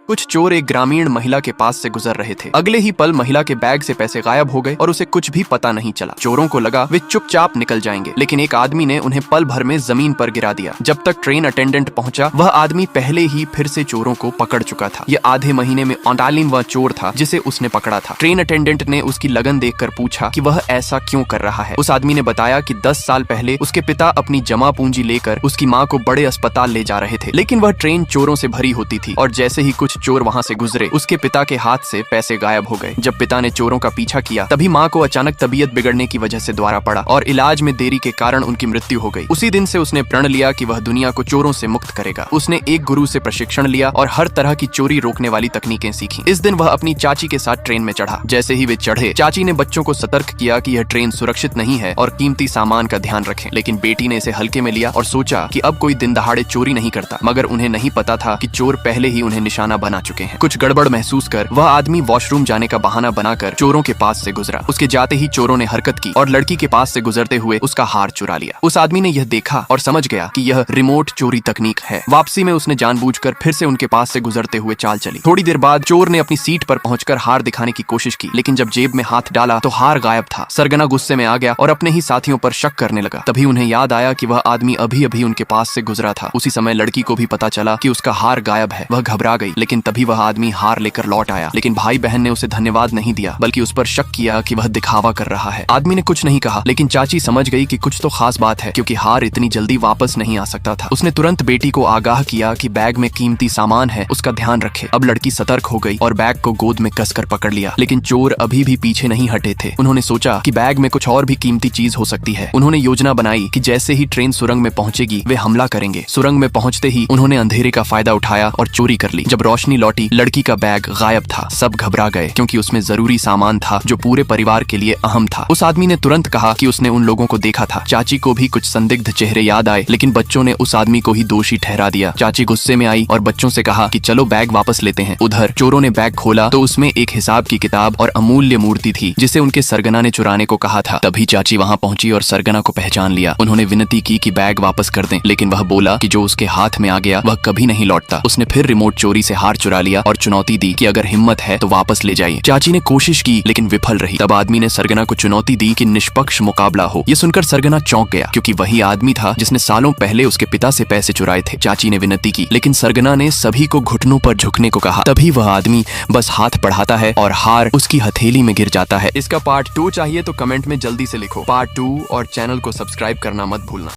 कुछ चोर एक ग्रामीण महिला के पास से गुजर रहे थे। अगले ही पल महिला के बैग से पैसे गायब हो गए और उसे कुछ भी पता नहीं चला। चोरों को लगा वे चुपचाप निकल जाएंगे, लेकिन एक आदमी ने उन्हें पल भर में जमीन पर गिरा दिया। जब तक ट्रेन अटेंडेंट पहुंचा, वह आदमी पहले ही फिर से चोरों को पकड़ चुका था। यह आधे महीने में 39वां चोर था जिसे उसने पकड़ा था। ट्रेन अटेंडेंट ने उसकी लगन देखकर पूछा कि वह ऐसा क्यों कर रहा है। उस आदमी ने बताया कि 10 साल पहले उसके पिता अपनी जमा पूंजी लेकर उसकी माँ को बड़े अस्पताल ले जा रहे थे, लेकिन वह ट्रेन चोरों से भरी होती थी और जैसे ही कुछ चोर वहाँ से गुजरे, उसके पिता के हाथ से पैसे गायब हो गए। जब पिता ने चोरों का पीछा किया, तभी माँ को अचानक तबीयत बिगड़ने की वजह से द्वारा पड़ा और इलाज में देरी के कारण उनकी मृत्यु हो गई। उसी दिन से उसने प्रण लिया कि वह दुनिया को चोरों से मुक्त करेगा। उसने एक गुरु से प्रशिक्षण लिया और हर तरह की चोरी रोकने वाली तकनीकें सीखी। इस दिन वह अपनी चाची के साथ ट्रेन में चढ़ा। जैसे ही वे चढ़े, चाची ने बच्चों को सतर्क किया कि यह ट्रेन सुरक्षित नहीं है और कीमती सामान का ध्यान रखें। लेकिन बेटी ने इसे हल्के में लिया और सोचा कि अब कोई दिन दहाड़े चोरी नहीं करता, मगर उन्हें नहीं पता था कि चोर पहले ही उन्हें निशाना बना चुके हैं। कुछ गड़बड़ महसूस कर वह आदमी वॉशरूम जाने का बहाना बनाकर चोरों के पास से गुजरा। उसके जाते ही चोरों ने हरकत की और लड़की के पास से गुजरते हुए उसका हार चुरा लिया। उस आदमी ने यह देखा और समझ गया कि यह रिमोट चोरी तकनीक है। वापसी में उसने जानबूझकर फिर से उनके पास से गुजरते हुए चाल चली। थोड़ी देर बाद चोर ने अपनी सीट पर पहुंचकर हार दिखाने की कोशिश की, लेकिन जब जेब में हाथ डाला तो हार गायब था। सरगना गुस्से में आ गया और अपने ही साथियों पर शक करने लगा। तभी उन्हें याद आया कि वह आदमी अभी अभी उनके पास से गुजरा था। उसी समय लड़की को भी पता चला कि उसका हार गायब है। वह घबरा गई, लेकिन तभी वह आदमी हार लेकर लौट आया। लेकिन भाई बहन ने उसे धन्यवाद नहीं दिया, बल्कि उस पर शक किया कि वह दिखावा कर रहा है। आदमी ने कुछ नहीं कहा, लेकिन चाची समझ गई कि कुछ तो खास बात है, क्योंकि हार इतनी जल्दी वापस नहीं आ सकता था। उसने तुरंत बेटी को आगाह किया कि बैग में कीमती सामान है, उसका ध्यान रखे। अब लड़की सतर्क हो गई और बैग को गोद में कसकर पकड़ लिया, लेकिन चोर अभी भी पीछे नहीं हटे थे। उन्होंने सोचा कि बैग में कुछ और भी कीमती चीज हो सकती है। उन्होंने योजना बनाई कि जैसे ही ट्रेन सुरंग में पहुंचेगी, वे हमला करेंगे। सुरंग में पहुंचते ही उन्होंने अंधेरे का फायदा उठाया और चोरी कर ली। जब रोशनी लौटी, लड़की का बैग गायब था। सब घबरा गए, क्योंकि उसमें जरूरी सामान था जो पूरे परिवार के लिए अहम था। उस आदमी ने तुरंत कहा कि उसने उन लोगों को देखा था। चाची को भी कुछ संदिग्ध चेहरे याद आए, लेकिन बच्चों ने उस आदमी को ही दोषी ठहरा दिया। चाची गुस्से में आई और बच्चों से कहा कि चलो बैग वापस लेते हैं। उधर चोरों ने बैग खोला तो उसमें एक हिसाब की किताब और अमूल्य मूर्ति थी, जिसे उनके सरगना ने चुराने को कहा था। तभी चाची वहां पहुंची और सरगना को पहचान लिया। उन्होंने विनती की कि बैग वापस कर दें, लेकिन वह बोला कि जो उसके हाथ में आ गया वह कभी नहीं लौटता। उसने फिर रिमोट चोरी से हार चुरा लिया और चुनौती दी कि अगर हिम्मत है तो वापस ले जाइए। चाची ने कोशिश की, लेकिन विफल रही। तब आदमी ने सरगना को चुनौती दी कि निष्पक्ष मुकाबला हो। यह सुनकर सरगना चौंक गया, क्योंकि वही आदमी था जिसने सालों पहले उसके पिता से पैसे चुराए थे। चाची ने विनती की, लेकिन सरगना ने सभी को घुटनों पर झुकने को कहा। तभी वह आदमी बस हाथ बढ़ाता है और हार उसकी हथेली में गिर जाता है। इसका पार्ट 2 चाहिए तो कमेंट में जल्दी से लिखो पार्ट 2, और चैनल को सब्सक्राइब करना मत भूलना।